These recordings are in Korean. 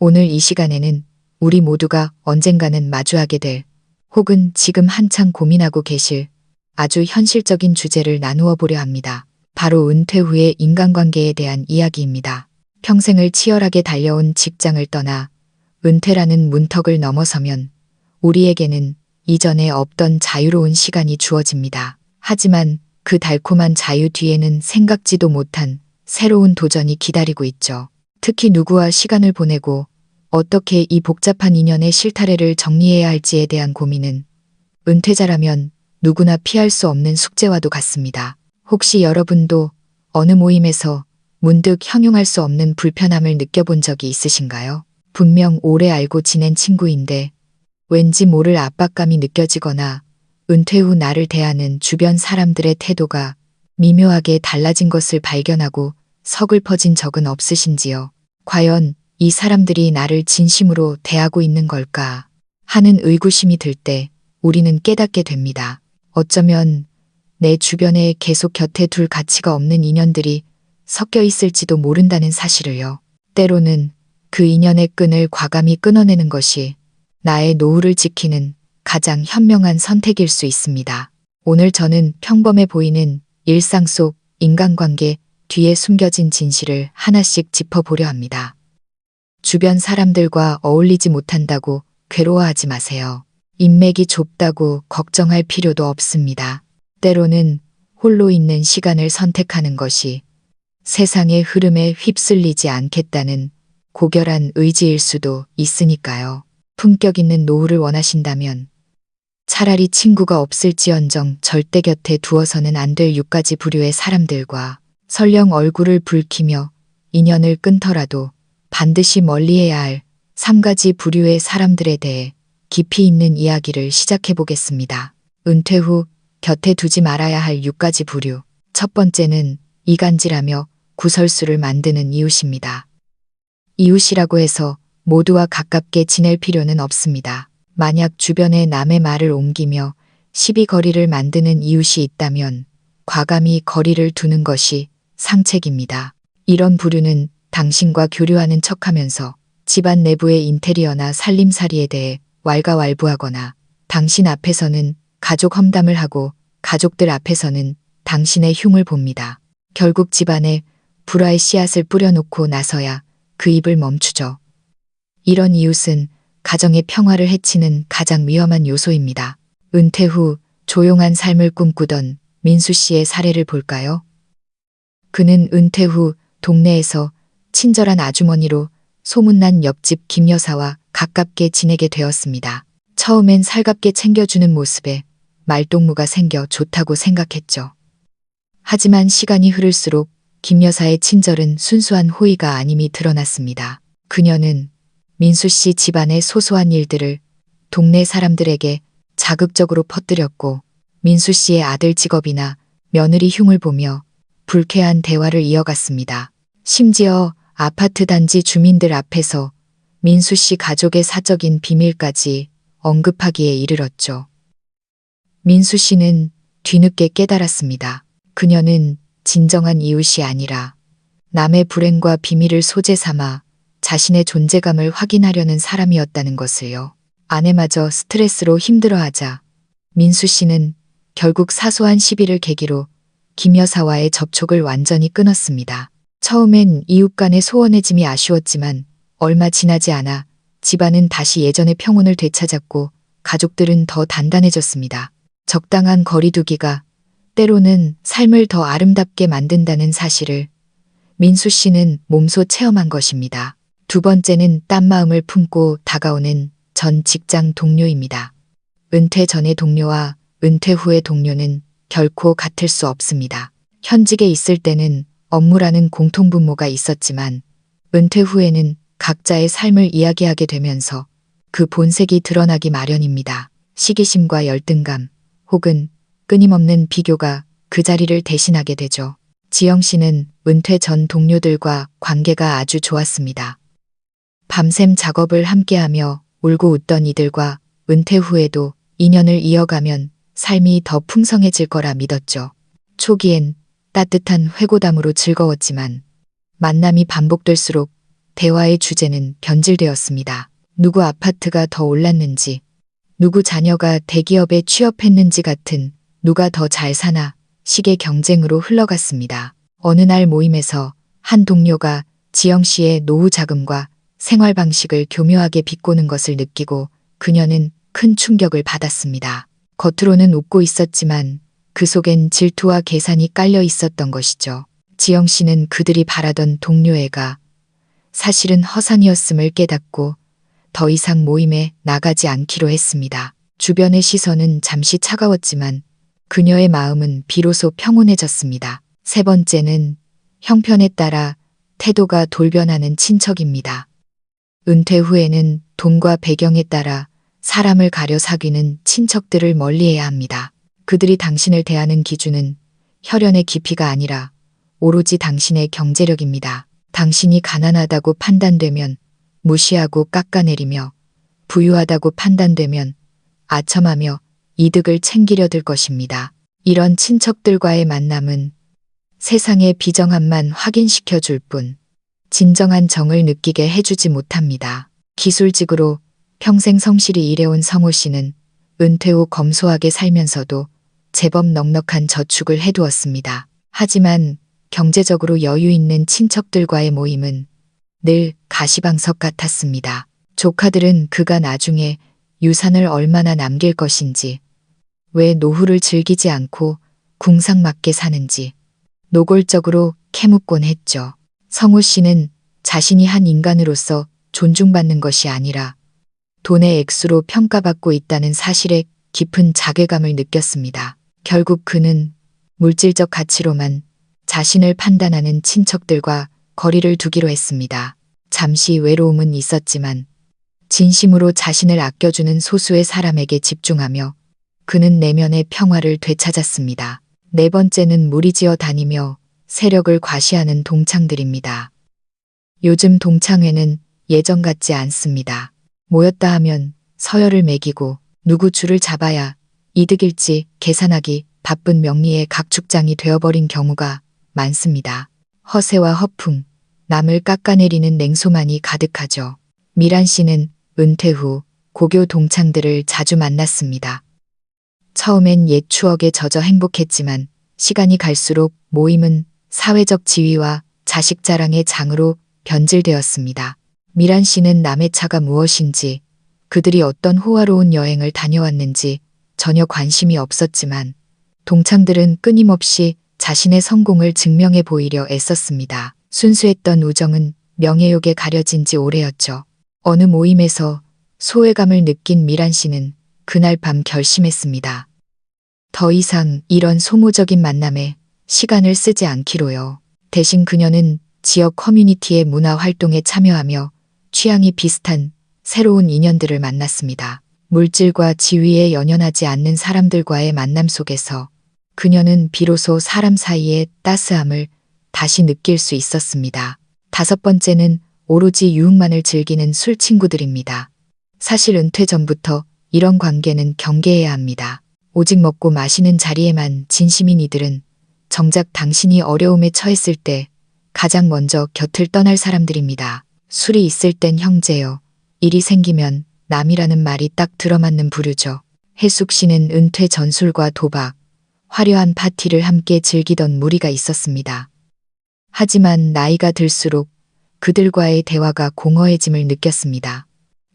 오늘 이 시간에는 우리 모두가 언젠가는 마주하게 될 혹은 지금 한창 고민하고 계실 아주 현실적인 주제를 나누어 보려 합니다. 바로 은퇴 후의 인간관계에 대한 이야기입니다. 평생을 치열하게 달려온 직장을 떠나 은퇴라는 문턱을 넘어서면 우리에게는 이전에 없던 자유로운 시간이 주어집니다. 하지만 그 달콤한 자유 뒤에는 생각지도 못한 새로운 도전이 기다리고 있죠. 특히 누구와 시간을 보내고 어떻게 이 복잡한 인연의 실타래를 정리해야 할지에 대한 고민은 은퇴자라면 누구나 피할 수 없는 숙제와도 같습니다. 혹시 여러분도 어느 모임에서 문득 형용할 수 없는 불편함을 느껴본 적이 있으신가요? 분명 오래 알고 지낸 친구인데 왠지 모를 압박감이 느껴지거나 은퇴 후 나를 대하는 주변 사람들의 태도가 미묘하게 달라진 것을 발견하고 서글퍼진 적은 없으신지요? 과연 이 사람들이 나를 진심으로 대하고 있는 걸까 하는 의구심이 들 때 우리는 깨닫게 됩니다. 어쩌면 내 주변에 계속 곁에 둘 가치가 없는 인연들이 섞여 있을지도 모른다는 사실을요. 때로는 그 인연의 끈을 과감히 끊어내는 것이 나의 노후를 지키는 가장 현명한 선택일 수 있습니다. 오늘 저는 평범해 보이는 일상 속 인간관계 뒤에 숨겨진 진실을 하나씩 짚어보려 합니다. 주변 사람들과 어울리지 못한다고 괴로워하지 마세요. 인맥이 좁다고 걱정할 필요도 없습니다. 때로는 홀로 있는 시간을 선택하는 것이 세상의 흐름에 휩쓸리지 않겠다는 고결한 의지일 수도 있으니까요. 품격 있는 노후를 원하신다면 차라리 친구가 없을지언정 절대 곁에 두어서는 안 될 6가지 부류의 사람들과 설령 얼굴을 붉히며 인연을 끊더라도 반드시 멀리해야 할 3가지 부류의 사람들에 대해 깊이 있는 이야기를 시작해 보겠습니다. 은퇴 후 곁에 두지 말아야 할 6가지 부류. 첫 번째는 이간질하며 구설수를 만드는 이웃입니다. 이웃이라고 해서 모두와 가깝게 지낼 필요는 없습니다. 만약 주변에 남의 말을 옮기며 시비거리를 만드는 이웃이 있다면 과감히 거리를 두는 것이 상책입니다. 이런 부류는 당신과 교류하는 척하면서 집안 내부의 인테리어나 살림살이에 대해 왈가왈부하거나 당신 앞에서는 가족 험담을 하고 가족들 앞에서는 당신의 흉을 봅니다. 결국 집안에 불화의 씨앗을 뿌려놓고 나서야 그 입을 멈추죠. 이런 이웃은 가정의 평화를 해치는 가장 위험한 요소입니다. 은퇴 후 조용한 삶을 꿈꾸던 민수 씨의 사례를 볼까요? 그는 은퇴 후 동네에서 친절한 아주머니로 소문난 옆집 김 여사와 가깝게 지내게 되었습니다. 처음엔 살갑게 챙겨주는 모습에 말동무가 생겨 좋다고 생각했죠. 하지만 시간이 흐를수록 김 여사의 친절은 순수한 호의가 아님이 드러났습니다. 그녀는 민수 씨 집안의 소소한 일들을 동네 사람들에게 자극적으로 퍼뜨렸고 민수 씨의 아들 직업이나 며느리 흉을 보며 불쾌한 대화를 이어갔습니다. 심지어 아파트 단지 주민들 앞에서 민수 씨 가족의 사적인 비밀까지 언급하기에 이르렀죠. 민수 씨는 뒤늦게 깨달았습니다. 그녀는 진정한 이웃이 아니라 남의 불행과 비밀을 소재 삼아 자신의 존재감을 확인하려는 사람이었다는 것을요. 아내마저 스트레스로 힘들어하자 민수 씨는 결국 사소한 시비를 계기로 김 여사와의 접촉을 완전히 끊었습니다. 처음엔 이웃 간의 소원해짐이 아쉬웠지만 얼마 지나지 않아 집안은 다시 예전의 평온을 되찾았고 가족들은 더 단단해졌습니다. 적당한 거리두기가 때로는 삶을 더 아름답게 만든다는 사실을 민수 씨는 몸소 체험한 것입니다. 두 번째는 딴 마음을 품고 다가오는 전 직장 동료입니다. 은퇴 전의 동료와 은퇴 후의 동료는 결코 같을 수 없습니다. 현직에 있을 때는 업무라는 공통분모가 있었지만 은퇴 후에는 각자의 삶을 이야기하게 되면서 그 본색이 드러나기 마련입니다. 시기심과 열등감 혹은 끊임없는 비교가 그 자리를 대신하게 되죠. 지영 씨는 은퇴 전 동료들과 관계가 아주 좋았습니다. 밤샘 작업을 함께하며 울고 웃던 이들과 은퇴 후에도 인연을 이어가면 삶이 더 풍성해질 거라 믿었죠. 초기엔 따뜻한 회고담으로 즐거웠지만 만남이 반복될수록 대화의 주제는 변질되었습니다. 누구 아파트가 더 올랐는지, 누구 자녀가 대기업에 취업했는지 같은 누가 더 잘 사나 식의 경쟁으로 흘러갔습니다. 어느 날 모임에서 한 동료가 지영 씨의 노후 자금과 생활 방식을 교묘하게 비꼬는 것을 느끼고 그녀는 큰 충격을 받았습니다. 겉으로는 웃고 있었지만 그 속엔 질투와 계산이 깔려 있었던 것이죠. 지영 씨는 그들이 바라던 동료애가 사실은 허상이었음을 깨닫고 더 이상 모임에 나가지 않기로 했습니다. 주변의 시선은 잠시 차가웠지만 그녀의 마음은 비로소 평온해졌습니다. 세 번째는 형편에 따라 태도가 돌변하는 친척입니다. 은퇴 후에는 돈과 배경에 따라 사람을 가려 사귀는 친척들을 멀리해야 합니다. 그들이 당신을 대하는 기준은 혈연의 깊이가 아니라 오로지 당신의 경제력입니다. 당신이 가난하다고 판단되면 무시하고 깎아내리며 부유하다고 판단되면 아첨하며 이득을 챙기려 들 것입니다. 이런 친척들과의 만남은 세상의 비정함만 확인시켜 줄 뿐 진정한 정을 느끼게 해주지 못합니다. 기술직으로 평생 성실히 일해온 성호 씨는 은퇴 후 검소하게 살면서도 제법 넉넉한 저축을 해두었습니다. 하지만 경제적으로 여유 있는 친척들과의 모임은 늘 가시방석 같았습니다. 조카들은 그가 나중에 유산을 얼마나 남길 것인지, 왜 노후를 즐기지 않고 궁상맞게 사는지 노골적으로 캐묻곤 했죠. 성우 씨는 자신이 한 인간으로서 존중받는 것이 아니라 돈의 액수로 평가받고 있다는 사실에 깊은 자괴감을 느꼈습니다. 결국 그는 물질적 가치로만 자신을 판단하는 친척들과 거리를 두기로 했습니다. 잠시 외로움은 있었지만 진심으로 자신을 아껴주는 소수의 사람에게 집중하며 그는 내면의 평화를 되찾았습니다. 네 번째는 무리지어 다니며 세력을 과시하는 동창들입니다. 요즘 동창회는 예전 같지 않습니다. 모였다 하면 서열을 매기고 누구 줄을 잡아야 이득일지 계산하기 바쁜 명리의 각축장이 되어버린 경우가 많습니다. 허세와 허풍, 남을 깎아내리는 냉소만이 가득하죠. 미란 씨는 은퇴 후 고교 동창들을 자주 만났습니다. 처음엔 옛 추억에 젖어 행복했지만 시간이 갈수록 모임은 사회적 지위와 자식 자랑의 장으로 변질되었습니다. 미란 씨는 남의 차가 무엇인지, 그들이 어떤 호화로운 여행을 다녀왔는지 전혀 관심이 없었지만 동창들은 끊임없이 자신의 성공을 증명해 보이려 애썼습니다. 순수했던 우정은 명예욕에 가려진 지 오래였죠. 어느 모임에서 소외감을 느낀 미란 씨는 그날 밤 결심했습니다. 더 이상 이런 소모적인 만남에 시간을 쓰지 않기로요. 대신 그녀는 지역 커뮤니티의 문화 활동에 참여하며 취향이 비슷한 새로운 인연들을 만났습니다. 물질과 지위에 연연하지 않는 사람들과의 만남 속에서 그녀는 비로소 사람 사이의 따스함을 다시 느낄 수 있었습니다. 다섯 번째는 오로지 유흥만을 즐기는 술 친구들입니다. 사실 은퇴 전부터 이런 관계는 경계해야 합니다. 오직 먹고 마시는 자리에만 진심인 이들은 정작 당신이 어려움에 처했을 때 가장 먼저 곁을 떠날 사람들입니다. 술이 있을 땐 형제요. 일이 생기면 남이라는 말이 딱 들어맞는 부류죠. 혜숙 씨는 은퇴 전술과 도박, 화려한 파티를 함께 즐기던 무리가 있었습니다. 하지만 나이가 들수록 그들과의 대화가 공허해짐을 느꼈습니다.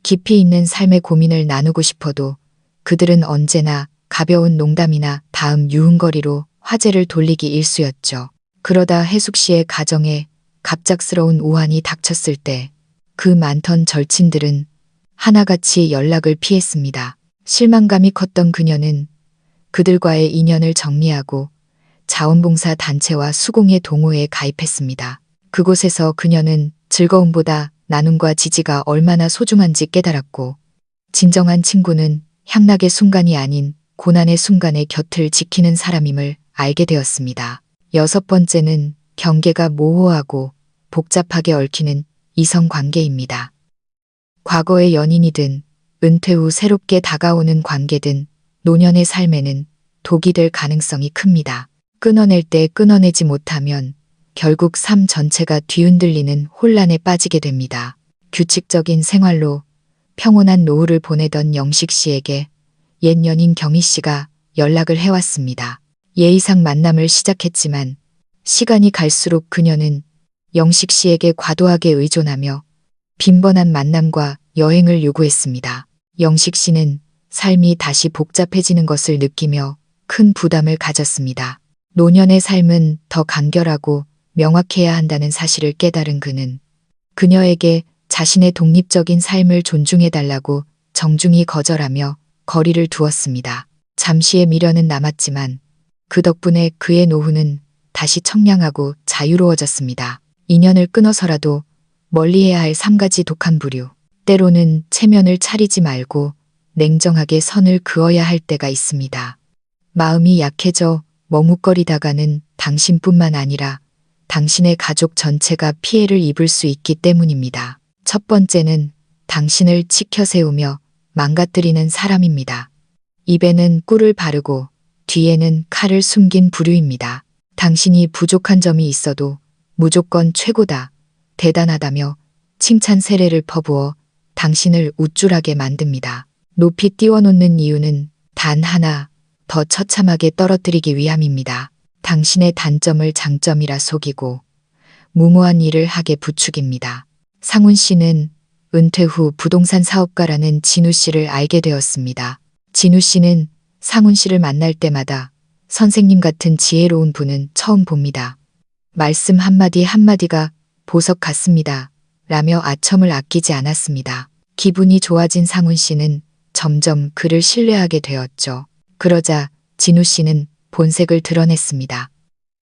깊이 있는 삶의 고민을 나누고 싶어도 그들은 언제나 가벼운 농담이나 다음 유흥거리로 화제를 돌리기 일쑤였죠. 그러다 혜숙 씨의 가정에 갑작스러운 우환이 닥쳤을 때 그 많던 절친들은 하나같이 연락을 피했습니다. 실망감이 컸던 그녀는 그들과의 인연을 정리하고 자원봉사 단체와 수공예 동호회에 가입했습니다. 그곳에서 그녀는 즐거움보다 나눔과 지지가 얼마나 소중한지 깨달았고 진정한 친구는 향락의 순간이 아닌 고난의 순간에 곁을 지키는 사람임을 알게 되었습니다. 여섯 번째는 경계가 모호하고 복잡하게 얽히는 이성관계입니다. 과거의 연인이든 은퇴 후 새롭게 다가오는 관계든 노년의 삶에는 독이 될 가능성이 큽니다. 끊어낼 때 끊어내지 못하면 결국 삶 전체가 뒤흔들리는 혼란에 빠지게 됩니다. 규칙적인 생활로 평온한 노후를 보내던 영식 씨에게 옛 연인 경희 씨가 연락을 해왔습니다. 예의상 만남을 시작했지만 시간이 갈수록 그녀는 영식 씨에게 과도하게 의존하며 빈번한 만남과 여행을 요구했습니다. 영식 씨는 삶이 다시 복잡해지는 것을 느끼며 큰 부담을 가졌습니다. 노년의 삶은 더 간결하고 명확해야 한다는 사실을 깨달은 그는 그녀에게 자신의 독립적인 삶을 존중해달라고 정중히 거절하며 거리를 두었습니다. 잠시의 미련은 남았지만 그 덕분에 그의 노후는 다시 청량하고 자유로워졌습니다. 인연을 끊어서라도 멀리해야 할 3가지 독한 부류. 때로는 체면을 차리지 말고 냉정하게 선을 그어야 할 때가 있습니다. 마음이 약해져 머뭇거리다가는 당신뿐만 아니라 당신의 가족 전체가 피해를 입을 수 있기 때문입니다. 첫 번째는 당신을 치켜세우며 망가뜨리는 사람입니다. 입에는 꿀을 바르고 뒤에는 칼을 숨긴 부류입니다. 당신이 부족한 점이 있어도 무조건 최고다, 대단하다며 칭찬 세례를 퍼부어 당신을 우쭐하게 만듭니다. 높이 띄워놓는 이유는 단 하나, 더 처참하게 떨어뜨리기 위함입니다. 당신의 단점을 장점이라 속이고 무모한 일을 하게 부추깁니다. 상훈 씨는 은퇴 후 부동산 사업가라는 진우 씨를 알게 되었습니다. 진우 씨는 상훈 씨를 만날 때마다 선생님 같은 지혜로운 분은 처음 봅니다. 말씀 한마디 한마디가 보석 같습니다. 라며 아첨을 아끼지 않았습니다. 기분이 좋아진 상훈 씨는 점점 그를 신뢰하게 되었죠. 그러자 진우 씨는 본색을 드러냈습니다.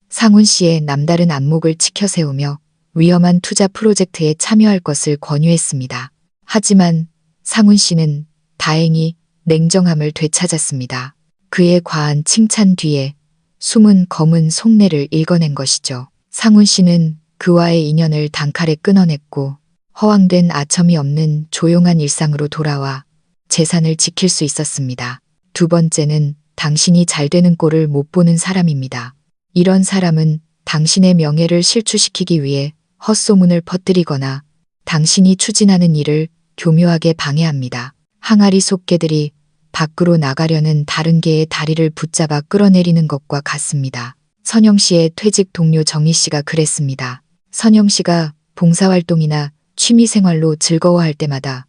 상훈 씨의 남다른 안목을 치켜세우며 위험한 투자 프로젝트에 참여할 것을 권유했습니다. 하지만 상훈 씨는 다행히 냉정함을 되찾았습니다. 그의 과한 칭찬 뒤에 숨은 검은 속내를 읽어낸 것이죠. 상훈 씨는 그와의 인연을 단칼에 끊어냈고 허황된 아첨이 없는 조용한 일상으로 돌아와 재산을 지킬 수 있었습니다. 두 번째는 당신이 잘 되는 꼴을 못 보는 사람입니다. 이런 사람은 당신의 명예를 실추시키기 위해 헛소문을 퍼뜨리거나 당신이 추진하는 일을 교묘하게 방해합니다. 항아리 속개들이 밖으로 나가려는 다른 개의 다리를 붙잡아 끌어내리는 것과 같습니다. 선영 씨의 퇴직 동료 정희 씨가 그랬습니다. 선영 씨가 봉사활동이나 취미생활로 즐거워할 때마다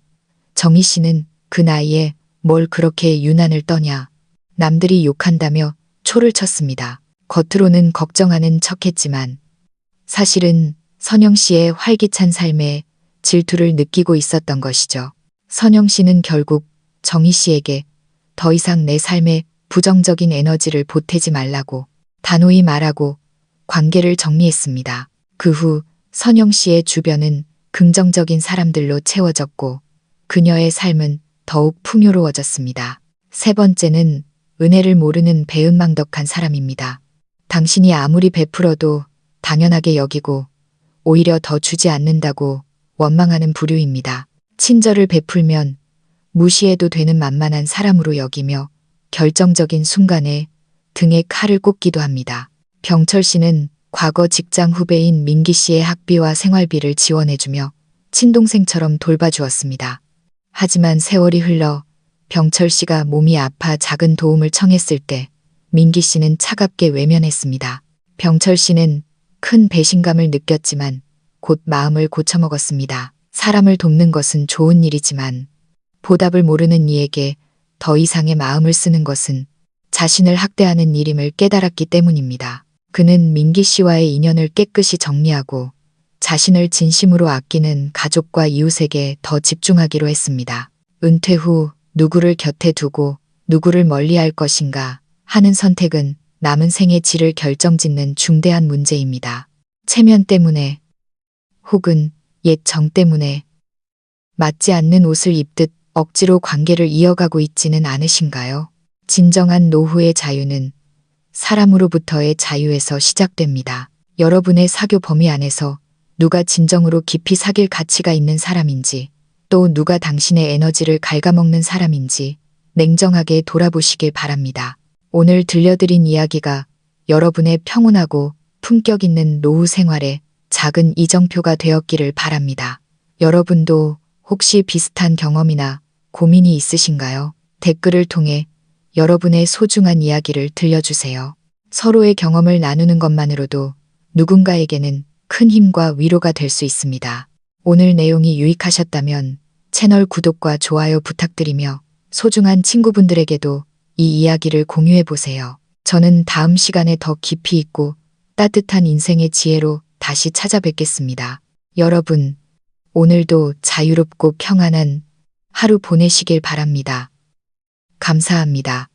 정희 씨는 그 나이에 뭘 그렇게 유난을 떠냐, 남들이 욕한다며 초를 쳤습니다. 겉으로는 걱정하는 척했지만 사실은 선영 씨의 활기찬 삶에 질투를 느끼고 있었던 것이죠. 선영 씨는 결국 정희 씨에게 더 이상 내 삶에 부정적인 에너지를 보태지 말라고 단호히 말하고 관계를 정리했습니다. 그 후 선영 씨의 주변은 긍정적인 사람들로 채워졌고 그녀의 삶은 더욱 풍요로워졌습니다. 세 번째는 은혜를 모르는 배은망덕한 사람입니다. 당신이 아무리 베풀어도 당연하게 여기고 오히려 더 주지 않는다고 원망하는 부류입니다. 친절을 베풀면 무시해도 되는 만만한 사람으로 여기며 결정적인 순간에 등에 칼을 꽂기도 합니다. 병철 씨는 과거 직장 후배인 민기 씨의 학비와 생활비를 지원해주며 친동생처럼 돌봐주었습니다. 하지만 세월이 흘러 병철 씨가 몸이 아파 작은 도움을 청했을 때 민기 씨는 차갑게 외면했습니다. 병철 씨는 큰 배신감을 느꼈지만 곧 마음을 고쳐먹었습니다. 사람을 돕는 것은 좋은 일이지만 보답을 모르는 이에게 더 이상의 마음을 쓰는 것은 자신을 학대하는 일임을 깨달았기 때문입니다. 그는 민기 씨와의 인연을 깨끗이 정리하고 자신을 진심으로 아끼는 가족과 이웃에게 더 집중하기로 했습니다. 은퇴 후 누구를 곁에 두고 누구를 멀리할 것인가 하는 선택은 남은 생의 질을 결정짓는 중대한 문제입니다. 체면 때문에 혹은 옛 정 때문에 맞지 않는 옷을 입듯 억지로 관계를 이어가고 있지는 않으신가요? 진정한 노후의 자유는 사람으로부터의 자유에서 시작됩니다. 여러분의 사교 범위 안에서 누가 진정으로 깊이 사귈 가치가 있는 사람인지 또 누가 당신의 에너지를 갉아먹는 사람인지 냉정하게 돌아보시길 바랍니다. 오늘 들려드린 이야기가 여러분의 평온하고 품격 있는 노후 생활에 작은 이정표가 되었기를 바랍니다. 여러분도 혹시 비슷한 경험이나 고민이 있으신가요? 댓글을 통해 여러분의 소중한 이야기를 들려주세요. 서로의 경험을 나누는 것만으로도 누군가에게는 큰 힘과 위로가 될 수 있습니다. 오늘 내용이 유익하셨다면 채널 구독과 좋아요 부탁드리며 소중한 친구분들에게도 이 이야기를 공유해 보세요. 저는 다음 시간에 더 깊이 있고 따뜻한 인생의 지혜로 다시 찾아뵙겠습니다. 여러분, 오늘도 자유롭고 평안한 하루 보내시길 바랍니다. 감사합니다.